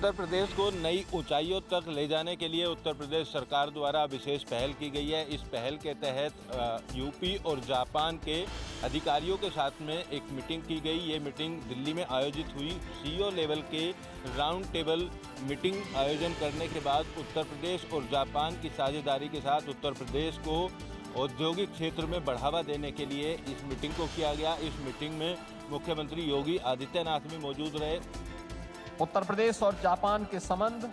उत्तर प्रदेश को नई ऊंचाइयों तक ले जाने के लिए उत्तर प्रदेश सरकार द्वारा विशेष पहल की गई है। इस पहल के तहत यूपी और जापान के अधिकारियों के साथ में एक मीटिंग की गई। ये मीटिंग दिल्ली में आयोजित हुई। सीईओ लेवल के राउंड टेबल मीटिंग आयोजन करने के बाद उत्तर प्रदेश और जापान की साझेदारी के साथ उत्तर प्रदेश को औद्योगिक क्षेत्र में बढ़ावा देने के लिए इस मीटिंग को किया गया। इस मीटिंग में मुख्यमंत्री योगी आदित्यनाथ भी मौजूद रहे। उत्तर प्रदेश और जापान के संबंध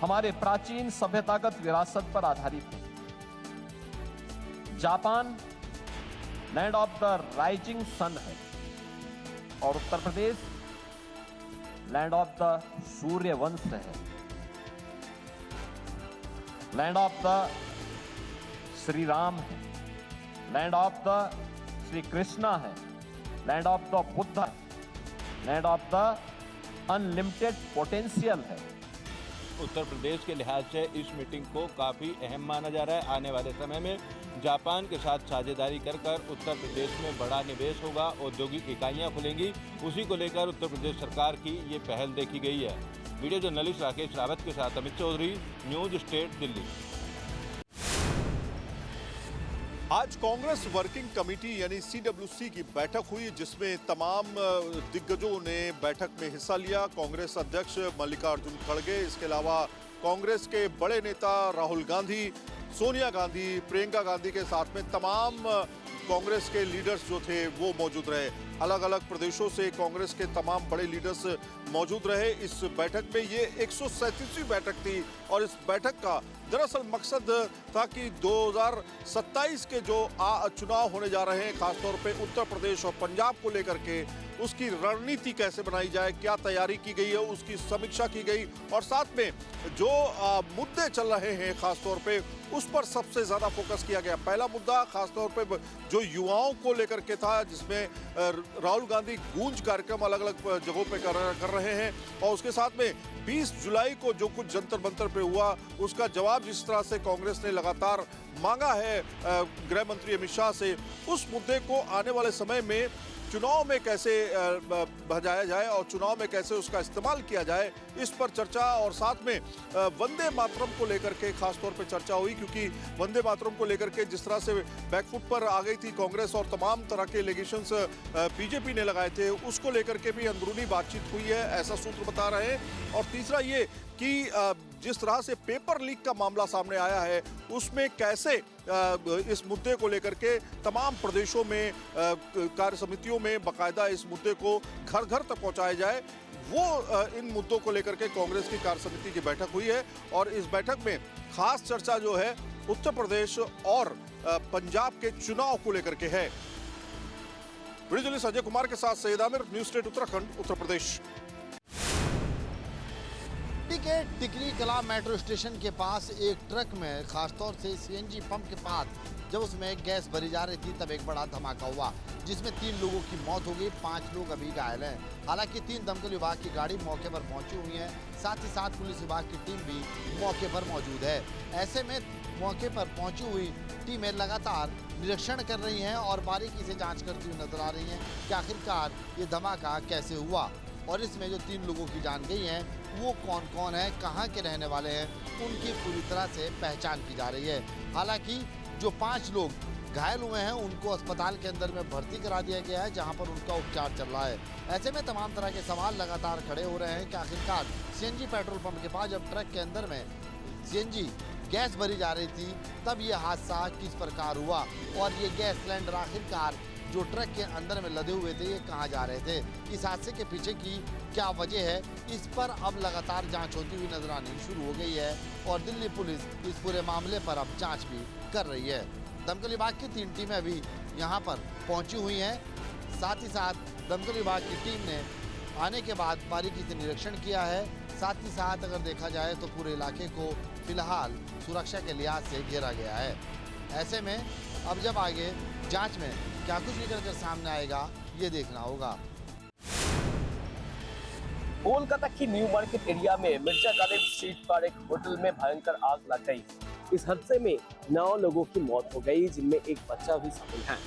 हमारे प्राचीन सभ्यतागत विरासत पर आधारित है। Japan land of the rising sun है और Uttar Pradesh land of the Suryavansh है, land of the Shri Ram है, land of the Shri Krishna है, लैंड ऑफ द बुद्ध है, land of the unlimited potential है। उत्तर प्रदेश के लिहाज से इस मीटिंग को काफ़ी अहम माना जा रहा है। आने वाले समय में जापान के साथ साझेदारी कर उत्तर प्रदेश में बड़ा निवेश होगा, औद्योगिक इकाइयां खुलेंगी। उसी को लेकर उत्तर प्रदेश सरकार की ये पहल देखी गई है। वीडियो जर्नलिस्ट राकेश रावत के साथ अमित चौधरी, न्यूज स्टेट दिल्ली। आज कांग्रेस वर्किंग कमेटी यानी CWC की बैठक हुई, जिसमें तमाम दिग्गजों ने बैठक में हिस्सा लिया। कांग्रेस अध्यक्ष मल्लिकार्जुन खड़गे, इसके अलावा कांग्रेस के बड़े नेता राहुल गांधी, सोनिया गांधी, प्रियंका गांधी के साथ में तमाम कांग्रेस के लीडर्स जो थे वो मौजूद रहे। अलग अलग प्रदेशों से कांग्रेस के तमाम बड़े लीडर्स मौजूद रहे इस बैठक में। ये 137वीं बैठक थी और इस बैठक का दरअसल मकसद था कि 2027 के जो चुनाव होने जा रहे हैं, खासतौर पे उत्तर प्रदेश और पंजाब को लेकर के उसकी रणनीति कैसे बनाई जाए, क्या तैयारी की गई है, उसकी समीक्षा की गई और साथ में जो मुद्दे चल रहे हैं खासतौर पे उस पर सबसे ज़्यादा फोकस किया गया। पहला मुद्दा खासतौर पे जो युवाओं को लेकर के था, जिसमें राहुल गांधी गूंज कार्यक्रम अलग अलग जगहों पे कर रहे हैं और उसके साथ में 20 जुलाई को जो कुछ जंतर मंतर पे हुआ उसका जवाब जिस तरह से कांग्रेस ने लगातार मांगा है गृह मंत्री अमित शाह से, उस मुद्दे को आने वाले समय में चुनाव में कैसे भजाया जाए और चुनाव में कैसे उसका इस्तेमाल किया जाए, इस पर चर्चा। और साथ में वंदे मातरम को लेकर के खासतौर पे चर्चा हुई, क्योंकि वंदे मातरम को लेकर के जिस तरह से बैकफुट पर आ गई थी कांग्रेस और तमाम तरह के एलिगेशंस बीजेपी ने लगाए थे, उसको लेकर के भी अंदरूनी बातचीत हुई है, ऐसा सूत्र बता रहे हैं। और तीसरा ये कि जिस तरह से पेपर लीक का मामला सामने आया है, उसमें कैसे इस मुद्दे को लेकर के तमाम प्रदेशों में कार्य समितियों में बाकायदा इस मुद्दे को घर घर तक पहुंचाया जाए, वो इन मुद्दों को लेकर के कांग्रेस की कार्य समिति की बैठक हुई है। और इस बैठक में खास चर्चा जो है उत्तर प्रदेश और पंजाब के चुनाव को लेकर के है। वीडियो जर्नलिस्ट अजय कुमार के साथ सैयद आमिर, न्यूज स्टेट उत्तराखंड, उत्तर प्रदेश। के टिकरी कला मेट्रो स्टेशन के पास एक ट्रक में खासतौर से CNG पंप के पास जब उसमें गैस भरी जा रही थी तब एक बड़ा धमाका हुआ, जिसमें 3 लोगों की मौत हो गई, 5 लोग अभी घायल हैं। हालांकि 3 दमकल विभाग की गाड़ी मौके पर पहुंची हुई है, साथ ही साथ पुलिस विभाग की टीम भी मौके पर मौजूद है। ऐसे में मौके पर पहुंची हुई टीमें लगातार निरीक्षण कर रही हैं और बारीकी से जाँच करती हुई नजर आ रही हैं कि आखिरकार ये धमाका कैसे हुआ और इसमें जो 3 लोगों की जान गई हैं वो कौन कौन है, कहाँ के रहने वाले हैं, उनकी पूरी तरह से पहचान की जा रही है। हालांकि जो 5 लोग घायल हुए हैं उनको अस्पताल के अंदर में भर्ती करा दिया गया है, जहां पर उनका उपचार चल रहा है। ऐसे में तमाम तरह के सवाल लगातार खड़े हो रहे हैं कि आखिरकार CNG पेट्रोल पंप के पास जब ट्रक के अंदर में CNG गैस भरी जा रही थी तब ये हादसा किस प्रकार हुआ और ये गैस सिलेंडर आखिरकार जो ट्रक के अंदर में लदे हुए थे ये कहाँ जा रहे थे, इस हादसे के पीछे की क्या वजह है, इस पर अब लगातार जांच होती हुई नजर आनी शुरू हो गई है और दिल्ली पुलिस इस पूरे मामले पर अब जांच भी कर रही है। दमकल विभाग की 3 टीमें अभी यहां पर पहुंची हुई हैं, साथ ही साथ दमकल विभाग की टीम ने आने के बाद बारीकी से निरीक्षण किया है। साथ ही साथ अगर देखा जाए तो पूरे इलाके को फिलहाल सुरक्षा के लिहाज से घेरा गया है। ऐसे में अब जब आगे जाँच में क्या कुछ निकल कर सामने आएगा ये देखना होगा। कोलकाता की न्यू मार्केट एरिया में मिर्जा गालिब स्ट्रीट पर एक होटल में भयंकर आग लग गई। इस हादसे में 9 लोगों की मौत हो गई, जिनमें एक बच्चा भी शामिल है।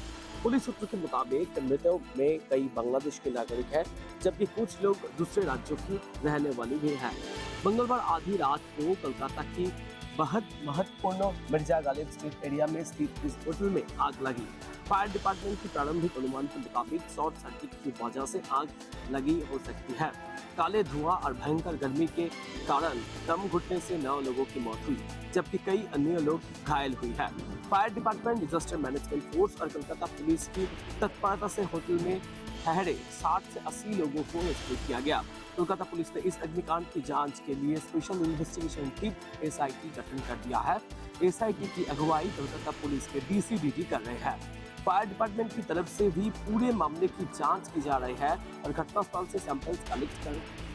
पुलिस सूत्रों के मुताबिक मृतकों में कई बांग्लादेश के नागरिक हैं, जबकि कुछ लोग दूसरे राज्यों की रहने वाली भी हैं। मंगलवार आधी रात को कोलकाता की बहुत महत्वपूर्ण मिर्जा गालिब स्ट्रीट एरिया में स्थित इस होटल में आग लगी। फायर डिपार्टमेंट की प्रारंभिक अनुमान के मुताबिक शॉर्ट सर्किट की वजह से आग लगी हो सकती है। काले धुआं और भयंकर गर्मी के कारण दम घुटने से 9 लोगों की मौत हुई, जबकि कई अन्य लोग घायल हुए हैं। Fire department, disaster management force और कोलकाता पुलिस की तत्परता से होटल में ठहरे 60 से 80 लोगों को रेस्क्यू किया गया। कोलकाता पुलिस ने इस अग्निकांड की जांच के लिए स्पेशल इन्वेस्टिगेशन टीम SIT गठन कर दिया है। SIT की अगुवाई कोलकाता पुलिस के DCBD कर रहे हैं। फायर डिपार्टमेंट की तरफ से भी पूरे मामले की जांच की जा रही है और घटनास्थल से सैंपल्स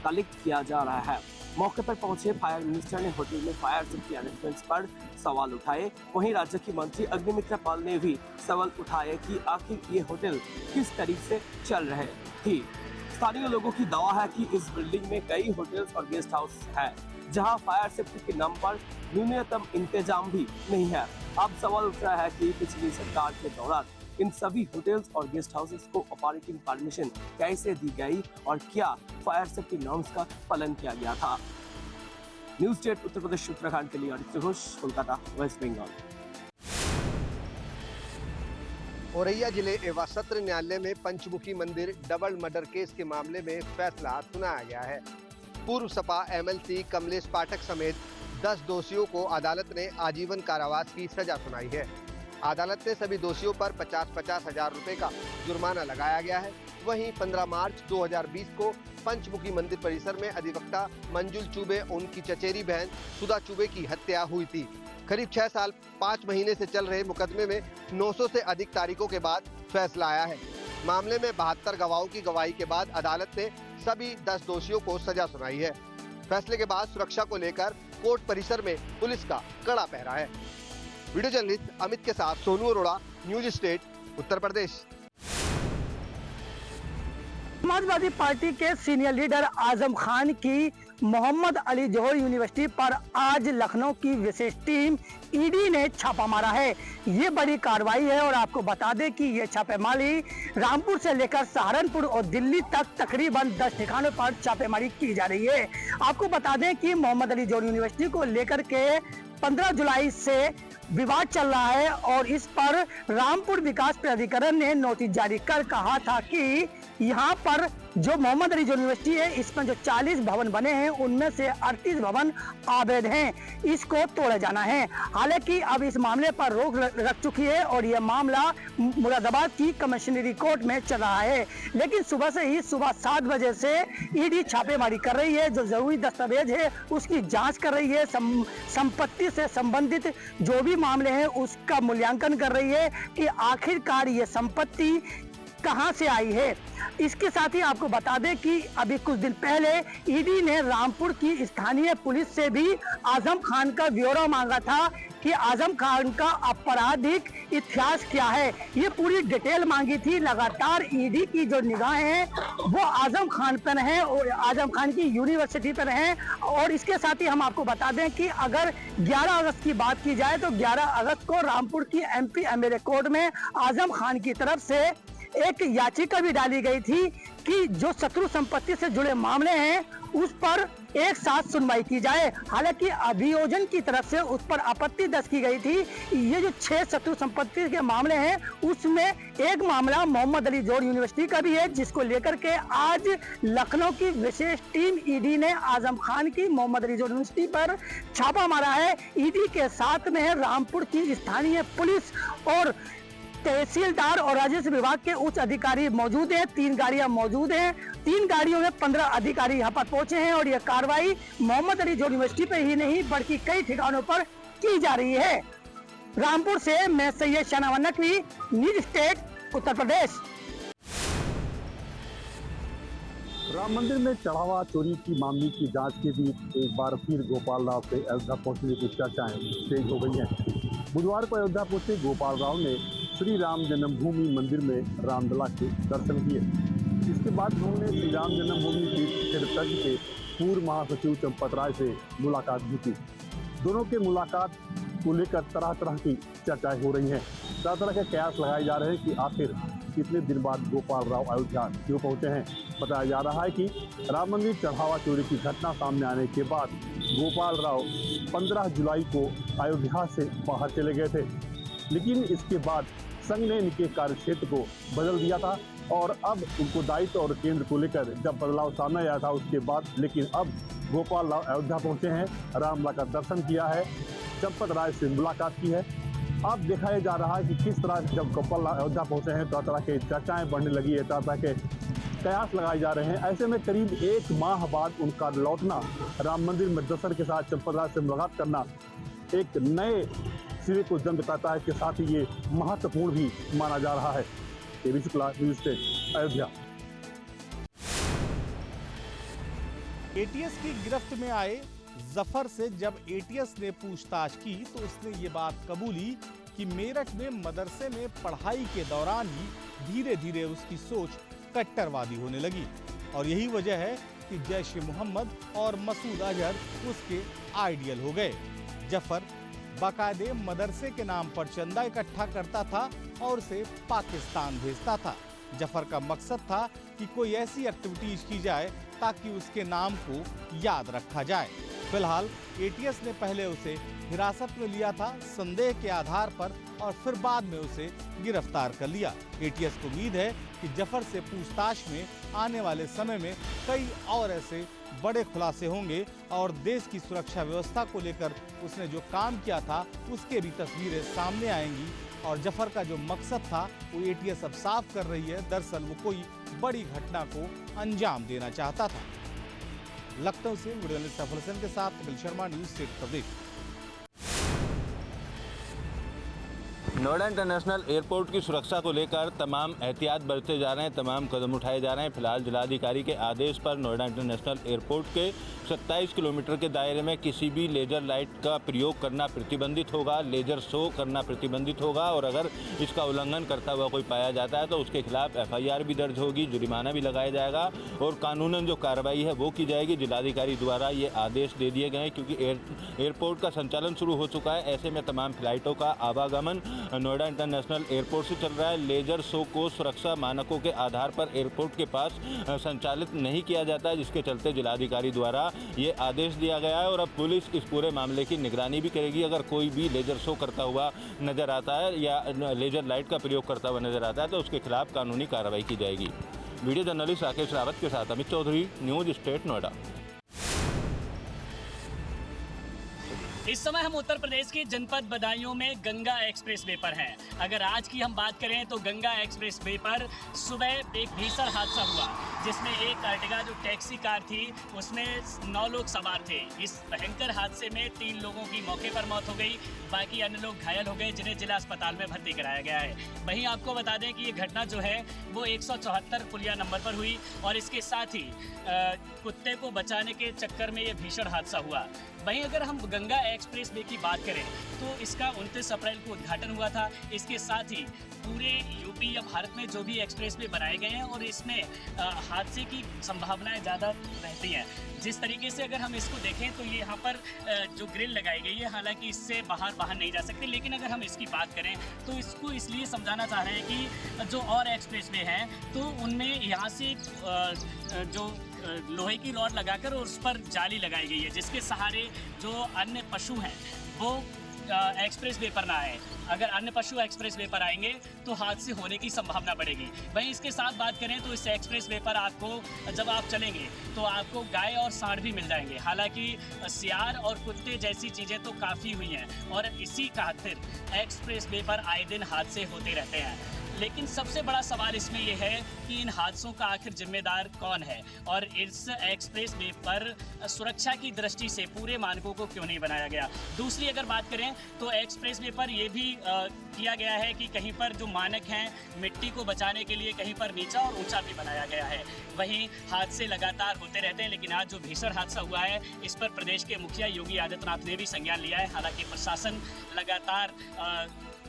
कलेक्ट किया जा रहा है। मौके पर पहुंचे फायर मिनिस्टर ने होटल में फायर सेफ्टी अरेंजमेंट्स पर सवाल उठाए। वहीं राज्य की मंत्री अग्निमित्रा पाल ने भी सवाल उठाए कि आखिर ये होटल किस तरीके से चल रहे थी। स्थानीय लोगों की दावा है कि इस बिल्डिंग में कई होटल्स और गेस्ट हाउस है, जहां फायर सेफ्टी के नाम पर न्यूनतम इंतजाम भी नहीं है। अब सवाल उठ रहा है कि पिछली सरकार के दौरान इन सभी होटल्स और गेस्ट हाउसेस को ऑपरेटिंग परमिशन कैसे दी गई और क्या फायर सेफ्टी नॉर्म्स का पालन किया गया था। न्यूज़ स्टेट उत्तर प्रदेश उत्तराखंड के लिए आदित्य घोष, कोलकाता, वेस्ट बंगाल। औरैया जिले एवं सत्र न्यायालय में पंचमुखी मंदिर डबल मर्डर केस के मामले में फैसला सुनाया गया है। पूर्व सपा MLC कमलेश पाठक समेत 10 दोषियों को अदालत ने आजीवन कारावास की सजा सुनाई है। अदालत ने सभी दोषियों पर 50-50 हजार रुपए का जुर्माना लगाया गया है। वहीं 15 मार्च 2020 को पंचमुखी मंदिर परिसर में अधिवक्ता मंजुल चुबे और उनकी चचेरी बहन सुधा चुबे की हत्या हुई थी। करीब 6 साल 5 महीने से चल रहे मुकदमे में 900 से अधिक तारीखों के बाद फैसला आया है। मामले में 72 गवाहों की गवाही के बाद अदालत ने सभी 10 दोषियों को सजा सुनाई है। फैसले के बाद सुरक्षा को लेकर कोर्ट परिसर में पुलिस का कड़ा पहरा है। वीडियो जर्नलिस्ट अमित के साथ Sonu Arora, news state, Uttar Pradesh. Samajwadi party के सीनियर लीडर आजम खान की मोहम्मद अली जौहर यूनिवर्सिटी पर आज लखनऊ की विशेष टीम ED ने छापा मारा है। ये बड़ी कार्रवाई है और आपको बता दें कि ये छापेमारी रामपुर से लेकर सहारनपुर और दिल्ली तक तकरीबन 10 ठिकानों पर छापेमारी की जा रही है। आपको बता दें कि मोहम्मद अली जौहर यूनिवर्सिटी को लेकर के 15 जुलाई से विवाद चल रहा है और इस पर रामपुर विकास प्राधिकरण ने नोटिस जारी कर कहा था कि यहाँ पर जो मोहम्मद अली यूनिवर्सिटी है, इसमें जो 40 भवन बने हैं उनमें से 38 भवन अवैध हैं, इसको तोड़ा जाना है। हालांकि अब इस मामले पर रोक रख चुकी है और यह मामला मुरादाबाद की कमिश्नरी कोर्ट में चल रहा है। लेकिन सुबह से ही सुबह 7 बजे से ED छापेमारी कर रही है, जो जरूरी दस्तावेज है उसकी जांच कर रही है, संपत्ति से संबंधित जो भी मामले हैं उसका मूल्यांकन कर रही है कि आखिरकार ये संपत्ति कहां से आई है। इसके साथ ही आपको बता दें कि अभी कुछ दिन पहले ED ने रामपुर की स्थानीय पुलिस से भी आजम खान का ब्यौरा मांगा था कि आजम खान का आपराधिक इतिहास क्या है, ये पूरी डिटेल मांगी थी। लगातार ED की जो निगाहें हैं वो आजम खान पर हैं और आजम खान की यूनिवर्सिटी पर हैं। और इसके साथ ही हम आपको बता दें कि अगर 11 अगस्त की बात की जाए तो 11 अगस्त को रामपुर की MP MLA कोर्ट में आजम खान की तरफ से एक याचिका भी डाली गई थी कि जो शत्रु संपत्ति से जुड़े मामले हैं उस पर एक साथ सुनवाई की जाए। हालांकि अभियोजन की तरफ से उस पर आपत्ति दर्ज की गई थी। ये जो 6 शत्रु संपत्ति के मामले हैं उसमें एक मामला मोहम्मद अली जौहर यूनिवर्सिटी का भी है, जिसको लेकर के आज लखनऊ की विशेष टीम ED ने आजम खान की मोहम्मद अली जौहर यूनिवर्सिटी पर छापा मारा है। ED के साथ में रामपुर की स्थानीय पुलिस और तहसीलदार और राजस्व विभाग के उच्च अधिकारी मौजूद हैं। 3 गाड़ियां मौजूद हैं। 3 गाड़ियों में 15 अधिकारी यहां पर पहुंचे हैं और यह कार्रवाई मोहम्मद अली जौहर यूनिवर्सिटी पर ही नहीं बल्कि कई ठिकानों पर की जा रही है। रामपुर से मैं सैयद शाहनवाज नकवी, न्यूज स्टेट, उत्तर प्रदेश। राम मंदिर में चढ़ावा चोरी की मामले की जांच के बीच एक बार फिर गोपाल राव से अयोध्या पहुंचने की चर्चाएं तेज हो गई हैं। बुधवार को अयोध्या पहुंचे गोपाल राव ने श्री राम जन्मभूमि मंदिर में रामलला के दर्शन किए। इसके बाद उन्होंने श्री राम जन्मभूमि तीर्थक्षेत्र के पूर्व महासचिव चंपत राय से मुलाकात भी की। दोनों के मुलाकात को लेकर तरह तरह की चर्चाएं हो रही हैं। तरह तरह के कयास लगाए जा रहे हैं कि आखिर कितने दिन बाद गोपाल राव अयोध्या क्यों पहुंचे हैं। बताया जा रहा है कि राम मंदिर चढ़ावा चोरी की घटना सामने आने के बाद गोपाल राव 15 जुलाई को अयोध्या से बाहर चले गए थे, लेकिन इसके बाद संघ ने इनके कार्यक्षेत्र को बदल दिया था और अब उनको दायित्व और केंद्र को लेकर जब बदलाव सामने आया था उसके बाद, लेकिन अब गोपाल राव अयोध्या पहुंचे हैं, रामलला का दर्शन किया है, चंपत राय से मुलाकात की है। अब दिखाया जा रहा है कि किस तरह जब गोपाल राव अयोध्या पहुंचे हैं तरह तरह के चर्चाएं बढ़ने लगी है, तरह तरह के कयास लगाए जा रहे हैं। ऐसे में करीब 1 माह बाद उनका लौटना, राम मंदिर में दर्शन के साथ चंपत राय से मुलाकात करना एक नए सिरे को जन्म बताता है के साथ ही ये महत्वपूर्ण भी माना जा रहा है। AB Shukla, News State, Ayodhya. ATS की गिरफ्त में आए जफर से जब एटीएस ने पूछताछ की तो उसने ये बात कबूली कि मेरठ में मदरसे में पढ़ाई के दौरान ही धीरे धीरे उसकी सोच कट्टरवादी होने लगी और यही वजह है कि जैश ए मोहम्मद और मसूद अजहर उसके आइडियल हो गए। जफर बाकायदे मदरसे के नाम पर चंदा इकट्ठा करता था और उसे पाकिस्तान भेजता था। जफर का मकसद था कि कोई ऐसी एक्टिविटीज की जाए ताकि उसके नाम को याद रखा जाए। फिलहाल एटीएस ने पहले उसे हिरासत में लिया था संदेह के आधार पर और फिर बाद में उसे गिरफ्तार कर लिया। एटीएस को उम्मीद है कि जफर से पूछताछ में आने वाले समय में कई और ऐसे बड़े खुलासे होंगे और देश की सुरक्षा व्यवस्था को लेकर उसने जो काम किया था उसके भी तस्वीरें सामने आएंगी और जफर का जो मकसद था वो एटीएस अब साफ कर रही है। दरअसल वो कोई बड़ी घटना को अंजाम देना चाहता था। लखनऊ से वीडियो जर्नलिस्ट सफल हसन के साथ कपिल शर्मा, न्यूज़ स्टेट प्रदेश। नोएडा इंटरनेशनल एयरपोर्ट की सुरक्षा को लेकर तमाम एहतियात बरते जा रहे हैं, तमाम कदम उठाए जा रहे हैं। फिलहाल जिलाधिकारी के आदेश पर नोएडा इंटरनेशनल एयरपोर्ट के 27 किलोमीटर के दायरे में किसी भी लेजर लाइट का प्रयोग करना प्रतिबंधित होगा, लेजर शो करना प्रतिबंधित होगा और अगर इसका उल्लंघन करता हुआ कोई पाया जाता है तो उसके खिलाफ FIR भी दर्ज होगी, जुर्माना भी लगाया जाएगा और कानूनन जो कार्रवाई है वो की जाएगी। जिलाधिकारी द्वारा ये आदेश दे दिए गए हैं क्योंकि एयरपोर्ट का संचालन शुरू हो चुका है। ऐसे में तमाम फ्लाइटों का आवागमन नोएडा इंटरनेशनल एयरपोर्ट से चल रहा है। लेजर शो को सुरक्षा मानकों के आधार पर एयरपोर्ट के पास संचालित नहीं किया जाता है, जिसके चलते जिलाधिकारी द्वारा ये आदेश दिया गया है और अब पुलिस इस पूरे मामले की निगरानी भी करेगी। अगर कोई भी लेजर शो करता हुआ नजर आता है या लेजर लाइट का प्रयोग करता हुआ नजर आता है तो उसके खिलाफ कानूनी कार्रवाई की जाएगी। वीडियो जर्नलिस्ट राकेश रावत के साथ अमित चौधरी, न्यूज़ स्टेट, नोएडा। इस समय हम उत्तर प्रदेश के जनपद बदायूं में गंगा एक्सप्रेस वे पर हैं। अगर आज की हम बात करें तो गंगा एक्सप्रेस वे पर सुबह एक भीषण हादसा हुआ जिसमें एक अर्टिगा जो टैक्सी कार थी उसमें 9 लोग सवार थे। इस भयंकर हादसे में 3 लोगों की मौके पर मौत हो गई, बाकी अन्य लोग घायल हो गए जिन्हें जिला अस्पताल में भर्ती कराया गया है। वहीं आपको बता दें कि ये घटना जो है वो 174 पुलिया नंबर पर हुई और इसके साथ ही कुत्ते को बचाने के चक्कर में ये भीषण हादसा हुआ। वहीं अगर हम गंगा एक्सप्रेस वे की बात करें तो इसका 29 अप्रैल को उद्घाटन हुआ था। इसके साथ ही पूरे यूपी या भारत में जो भी एक्सप्रेस वे बनाए गए हैं और इसमें हादसे की संभावनाएं ज़्यादा रहती हैं। जिस तरीके से अगर हम इसको देखें तो ये यहाँ पर जो ग्रिल लगाई गई है, हालांकि इससे बाहर नहीं जा सकते, लेकिन अगर हम इसकी बात करें तो इसको इसलिए समझाना चाह रहे हैं कि जो और एक्सप्रेस वे हैं तो उनमें यहाँ से जो लोहे की रॉड लगाकर उस पर जाली लगाई गई है जिसके सहारे जो अन्य पशु हैं वो एक्सप्रेस वे पर ना आए। अगर अन्य पशु एक्सप्रेस वे पर आएंगे तो हादसे होने की संभावना बढ़ेगी। वहीं इसके साथ बात करें तो इस एक्सप्रेस वे पर आपको जब आप चलेंगे तो आपको गाय और सांड भी मिल जाएंगे। हालांकि सियार और कुत्ते जैसी चीज़ें तो काफ़ी हुई हैं और इसी खातिर एक्सप्रेस वे पर आए दिन हादसे होते रहते हैं। लेकिन सबसे बड़ा सवाल इसमें यह है कि इन हादसों का आखिर जिम्मेदार कौन है और इस एक्सप्रेस वे पर सुरक्षा की दृष्टि से पूरे मानकों को क्यों नहीं बनाया गया। दूसरी अगर बात करें तो एक्सप्रेस वे पर यह भी किया गया है कि कहीं पर जो मानक हैं मिट्टी को बचाने के लिए कहीं पर नीचा और ऊंचा भी बनाया गया है। वहीं हादसे लगातार होते रहते हैं, लेकिन आज जो भीषण हादसा हुआ है इस पर प्रदेश के मुखिया योगी आदित्यनाथ ने भी संज्ञान लिया है। हालांकि प्रशासन लगातार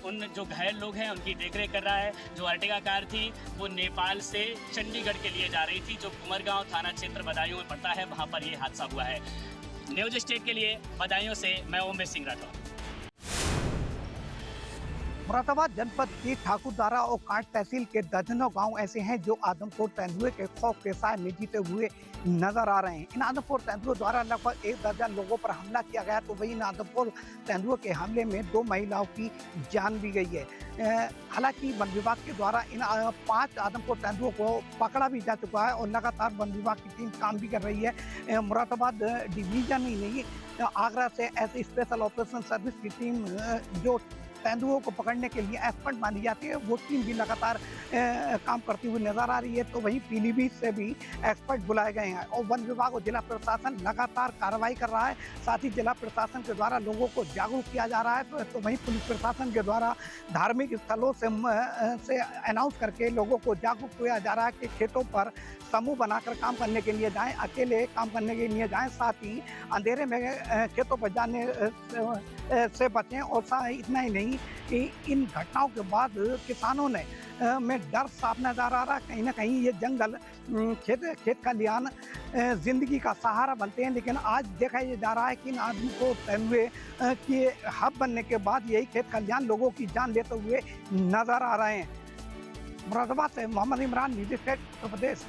उन जो घायल लोग हैं उनकी देखरेख कर रहा है। जो अर्टिगा कार थी वो नेपाल से चंडीगढ़ के लिए जा रही थी जो कुमरगांव थाना क्षेत्र बदायूं में पड़ता है, वहां पर ये हादसा हुआ है। न्यूज़ स्टेट के लिए बदायूं से मैं ओमेश सिंह राठौर। मुरादाबाद जनपद की ठाकुरदारा और कांट तहसील के दर्जनों गांव ऐसे हैं जो आदमखोर तेंदुए के खौफ के साए में जीते हुए नजर आ रहे हैं। इन आदमखोर तेंदुओं द्वारा लगभग 1 दर्जन लोगों पर हमला किया गया, तो वही इन आदमखोर तेंदुए के हमले में 2 महिलाओं की जान भी गई है। हालांकि वन विभाग के द्वारा इन 5 आदमखोर तेंदुओं को पकड़ा भी जा चुका है और लगातार वन विभाग की टीम काम भी कर रही है। मुरादाबाद डिवीजन ही नहीं, आगरा से ऐसे स्पेशल ऑपरेशन सर्विस की टीम जो तेंदुओं को पकड़ने के लिए एक्सपर्ट मानी जाती है, वो टीम भी लगातार काम करती हुई नजर आ रही है। तो वहीं पीलीभीत से भी एक्सपर्ट बुलाए गए हैं और वन विभाग और जिला प्रशासन लगातार कार्रवाई कर रहा है। साथ ही जिला प्रशासन के द्वारा लोगों को जागरूक किया जा रहा है। तो वहीं पुलिस प्रशासन के द्वारा धार्मिक स्थलों से अनाउंस करके लोगों को जागरूक किया जा रहा है कि खेतों पर समूह बनाकर काम करने के लिए जाएं, अकेले काम करने के लिए जाएं, साथ ही अंधेरे में खेतों पर जाने से बचें। और इतना ही नहीं, इन घटनाओं के बाद किसानों ने में डर साफ नजर आ रहा है। कहीं ना कहीं ये जंगल खेत खलिहान जिंदगी का सहारा बनते हैं, लेकिन आज देखा ये जा रहा है कि इन आदमी को तेंदुए के हब बनने के बाद यही खेत खलिहान लोगों की जान लेते हुए नजर आ रहे हैं। मुरादाबाद से मोहम्मद इमरान, न्यूज़ स्टेट, उत्तर प्रदेश।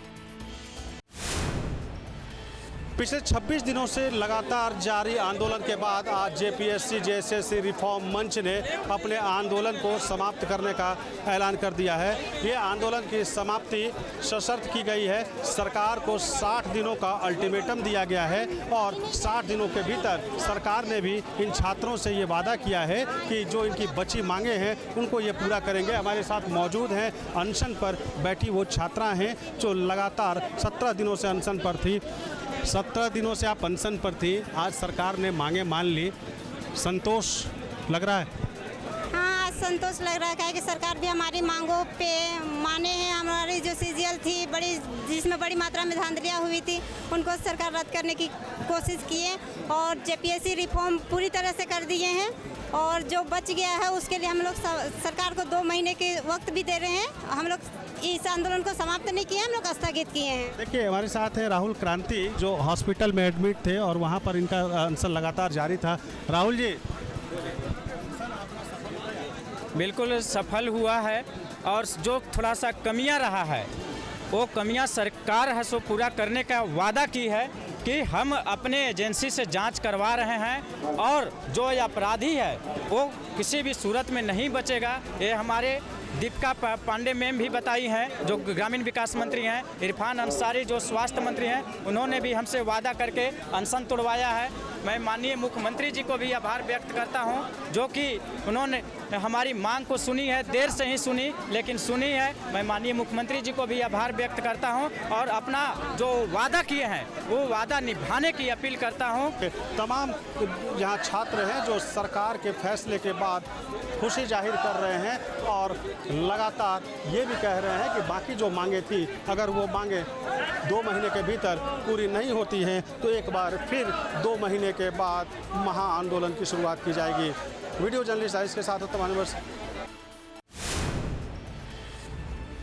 पिछले 26 दिनों से लगातार जारी आंदोलन के बाद आज जेपीएससी जेएसएससी रिफॉर्म मंच ने अपने आंदोलन को समाप्त करने का ऐलान कर दिया है। ये आंदोलन की समाप्ति सशर्त की गई है। सरकार को 60 दिनों का अल्टीमेटम दिया गया है और 60 दिनों के भीतर सरकार ने भी इन छात्रों से ये वादा किया है कि जो इनकी बची मांगे हैं उनको ये पूरा करेंगे। हमारे साथ मौजूद हैं अनशन पर बैठी वो छात्राएँ हैं जो लगातार 17 दिनों से अनशन पर थी। 17 दिनों से आप अनशन पर थी, आज सरकार ने मांगे मान ली, संतोष लग रहा है? हाँ, संतोष लग रहा है कि सरकार भी हमारी मांगों पे माने हैं। हमारी जो सीजीएल थी जिसमें बड़ी मात्रा में धांधलियाँ हुई थी, उनको सरकार रद्द करने की कोशिश की है और जेपीएससी रिफॉर्म पूरी तरह से कर दिए हैं और जो बच गया है उसके लिए हम लोग सरकार को 2 महीने के वक्त भी दे रहे हैं। हम लोग इस आंदोलन को समाप्त नहीं किए, हम लोग स्थगित किए हैं। देखिए, हमारे साथ है राहुल क्रांति जो हॉस्पिटल में एडमिट थे और वहाँ पर इनका अनशन लगातार जारी था। राहुल जी, बिल्कुल सफल हुआ है और जो थोड़ा सा कमियां रहा है वो कमियां सरकार है सो पूरा करने का वादा की है कि हम अपने एजेंसी से जांच करवा रहे हैं और जो अपराधी है वो किसी भी सूरत में नहीं बचेगा। ये हमारे दीपिका पांडे मैम भी बताई हैं जो ग्रामीण विकास मंत्री हैं, इरफान अंसारी जो स्वास्थ्य मंत्री हैं, उन्होंने भी हमसे वादा करके अनशन तोड़वाया है। मैं माननीय मुख्यमंत्री जी को भी आभार व्यक्त करता हूं जो कि उन्होंने हमारी मांग को सुनी है, देर से ही सुनी लेकिन सुनी है। मैं माननीय मुख्यमंत्री जी को भी आभार व्यक्त करता हूं और अपना जो वादा किए हैं वो वादा निभाने की अपील करता हूं। तमाम यहाँ छात्र हैं जो सरकार के फैसले के बाद खुशी जाहिर कर रहे हैं और लगातार ये भी कह रहे हैं कि बाकी जो मांगे थी अगर वो मांगे 2 महीने के भीतर पूरी नहीं होती हैं तो एक बार फिर 2 महीने के बाद महा आंदोलन की शुरुआत की जाएगी। वीडियो जर्नलिस्ट आइस के साथ उत्तम।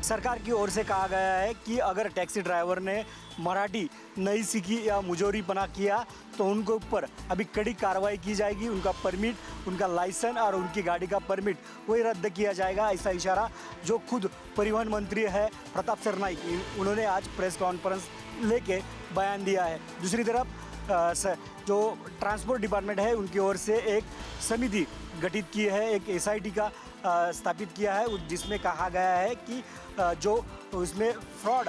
सरकार की ओर से कहा गया है कि अगर टैक्सी ड्राइवर ने मराठी नहीं सीखी या मुजोरी बना किया तो उनके ऊपर अभी कड़ी कार्रवाई की जाएगी। उनका परमिट, उनका लाइसेंस और उनकी गाड़ी का परमिट वही रद्द किया जाएगा। ऐसा इशारा जो खुद परिवहन मंत्री है प्रताप सरनाईक, उन्होंने आज प्रेस कॉन्फ्रेंस लेके बयान दिया है। दूसरी तरफ जो ट्रांसपोर्ट डिपार्टमेंट है उनकी ओर से एक समिति गठित की है, एक एसआईटी का स्थापित किया है जिसमें कहा गया है कि जो उसमें फ्रॉड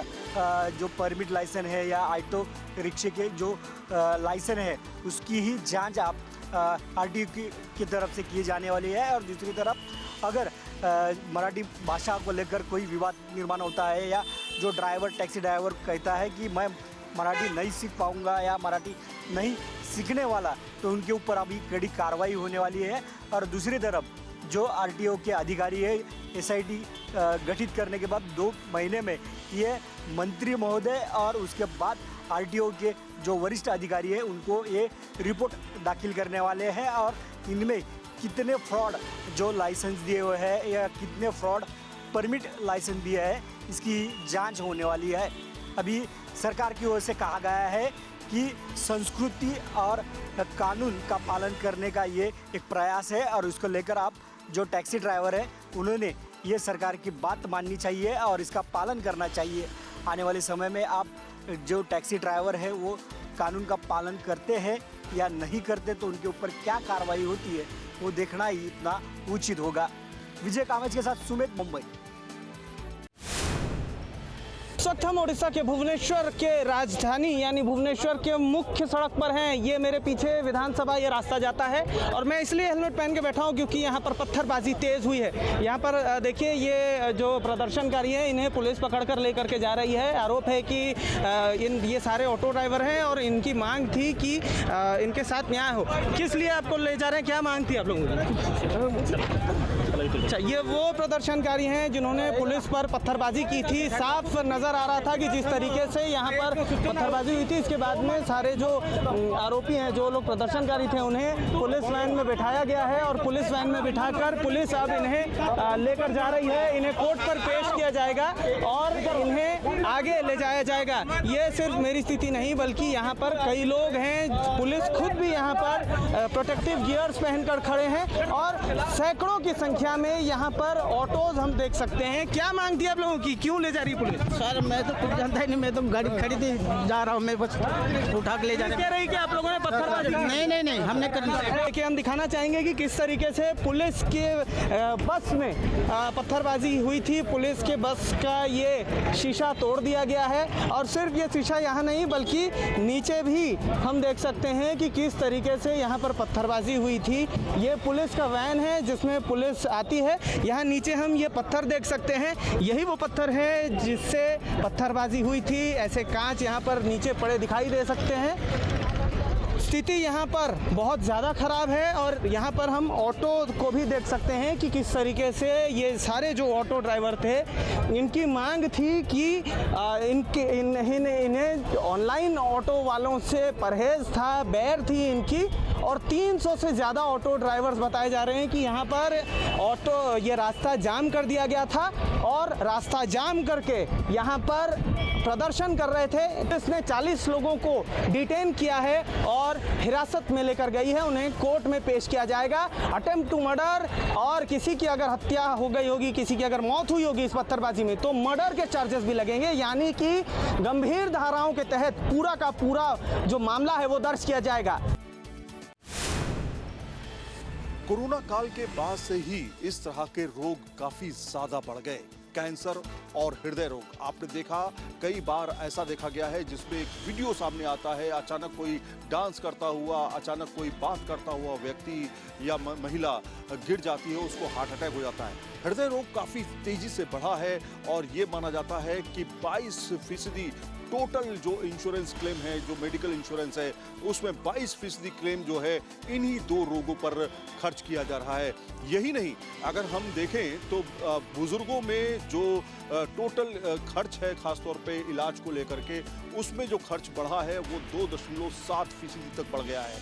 जो परमिट लाइसेंस है या ऑटो रिक्शे के जो लाइसेंस है उसकी ही जांच आप आरटीओ की तरफ से की जाने वाली है। और दूसरी तरफ अगर मराठी भाषा को लेकर कोई विवाद निर्माण होता है या जो टैक्सी ड्राइवर कहता है कि मैं मराठी नहीं सीख पाऊंगा या मराठी नहीं सीखने वाला, तो उनके ऊपर अभी कड़ी कार्रवाई होने वाली है। और दूसरी तरफ जो आरटीओ के अधिकारी है, एसआईटी गठित करने के बाद 2 महीने में ये मंत्री महोदय और उसके बाद आरटीओ के जो वरिष्ठ अधिकारी है उनको ये रिपोर्ट दाखिल करने वाले हैं और इनमें कितने फ्रॉड जो लाइसेंस दिए हुए हैं या कितने फ्रॉड परमिट लाइसेंस दिए हैं इसकी जांच होने वाली है। अभी सरकार की ओर से कहा गया है कि संस्कृति और कानून का पालन करने का ये एक प्रयास है और उसको लेकर आप जो टैक्सी ड्राइवर है उन्होंने ये सरकार की बात माननी चाहिए और इसका पालन करना चाहिए। आने वाले समय में आप जो टैक्सी ड्राइवर है वो कानून का पालन करते हैं या नहीं करते, तो उनके ऊपर क्या कार्रवाई होती है वो देखना ही इतना उचित होगा। विजय कामत के साथ सुमित, मुंबई। इस वक्त हम उड़ीसा के भुवनेश्वर के राजधानी यानी भुवनेश्वर के मुख्य सड़क पर हैं। ये मेरे पीछे विधानसभा ये रास्ता जाता है और मैं इसलिए हेलमेट पहन के बैठा हूँ क्योंकि यहाँ पर पत्थरबाजी तेज हुई है। यहाँ पर देखिए ये जो प्रदर्शनकारी हैं इन्हें पुलिस पकड़ कर लेकर के जा रही है। आरोप है कि ये सारे ऑटो ड्राइवर हैं और इनकी मांग थी कि इनके साथ न्याय हो। किस लिए आपको ले जा रहे हैं, क्या मांग थी आप लोगों की? अच्छा, ये वो प्रदर्शनकारी हैं जिन्होंने पुलिस पर पत्थरबाजी की थी। साफ नजर आ रहा था कि जिस तरीके से यहाँ पर पत्थरबाजी हुई थी, इसके बाद में सारे जो आरोपी हैं, जो लोग प्रदर्शनकारी थे, उन्हें पुलिस वैन में बिठाया गया है और पुलिस वैन में बिठाकर पुलिस अब इन्हें लेकर जा रही है। इन्हें कोर्ट पर पेश किया जाएगा और इन्हें आगे ले जाया जाएगा। ये सिर्फ मेरी स्थिति नहीं बल्कि यहाँ पर कई लोग हैं, पुलिस खुद भी यहाँ पर प्रोटेक्टिव गियर्स पहनकर खड़े हैं और सैकड़ों की संख्या में यहाँ पर ऑटोज हम देख सकते हैं। क्या मांग थी आप लोगों की, क्यों ले जा रही पुलिस? सर मैं तो कुछ जानता ही नहीं, मैं तो गाड़ी खरीदे जा रहा हूँ, मैं बस उठा के ले जा कह रही कि आप लोगों ने पत्थरबाजी? नहीं हमने कर लिया। देखिए हम दिखाना चाहेंगे कि किस तरीके से पुलिस के बस में पत्थरबाजी हुई थी। पुलिस के बस का ये शीशा तोड़ दिया गया है और सिर्फ ये शीशा यहाँ नहीं बल्कि नीचे भी हम देख सकते हैं कि किस तरीके से यहाँ पर पत्थरबाजी हुई थी। ये पुलिस का वैन है जिसमें पुलिस आती है। यहाँ नीचे हम ये पत्थर देख सकते हैं, यही वो पत्थर है जिससे पत्थरबाजी हुई थी। ऐसे कांच यहाँ पर नीचे पड़े दिखाई दे सकते हैं। स्थिति यहाँ पर बहुत ज़्यादा ख़राब है और यहाँ पर हम ऑटो को भी देख सकते हैं कि किस तरीके से ये सारे जो ऑटो ड्राइवर थे, इनकी मांग थी कि इन्हें ऑनलाइन ऑटो वालों से परहेज़ था, बैर थी इनकी। और 300 से ज़्यादा ऑटो ड्राइवर्स बताए जा रहे हैं कि यहाँ पर ये रास्ता जाम कर दिया गया था और रास्ता जाम करके यहाँ पर प्रदर्शन कर रहे थे। इसने 40 लोगों को डिटेन किया है और हिरासत में लेकर गई है। उन्हें कोर्ट में पेश किया जाएगा। अटेम्प्ट टू मर्डर और किसी की अगर हत्या हो गई होगी, किसी की अगर मौत हुई होगी इस पत्थरबाजी में, तो मर्डर के चार्जेस भी लगेंगे। यानी कि गंभीर धाराओं के तहत पूरा का पूरा जो मामला है वो दर्ज किया जाएगा। कोरोना काल के बाद से ही इस तरह के रोग काफी ज्यादा बढ़ गए। कैंसर और हृदय रोग आपने देखा, कई बार ऐसा देखा गया है जिसमें एक वीडियो सामने आता है, अचानक कोई डांस करता हुआ, अचानक कोई बात करता हुआ व्यक्ति या महिला गिर जाती है, उसको हार्ट अटैक हो जाता है। हृदय रोग काफी तेजी से बढ़ा है और ये माना जाता है कि 22% टोटल जो इंश्योरेंस क्लेम है, जो मेडिकल इंश्योरेंस है, उसमें 22% क्लेम जो है इन्हीं दो रोगों पर खर्च किया जा रहा है। यही नहीं, अगर हम देखें तो बुजुर्गों में जो टोटल खर्च है खासतौर पे इलाज को लेकर के, उसमें जो खर्च बढ़ा है वो 2.7% तक बढ़ गया है।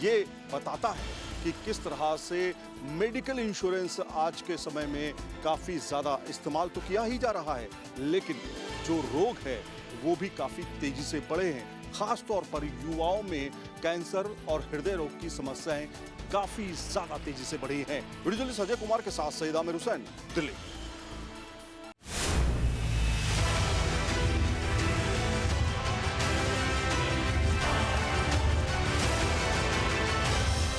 ये बताता है कि किस तरह से मेडिकल इंश्योरेंस आज के समय में काफी ज्यादा इस्तेमाल तो किया ही जा रहा है, लेकिन जो रोग है वो भी काफी तेजी से बढ़े हैं। खास तौर पर युवाओं में कैंसर और हृदय रोग की समस्याएं काफी ज्यादा तेजी से बढ़ी हैं। वीडियो जर्नलिस्ट अजय कुमार के साथ सईद आमिर हुसैन, दिल्ली।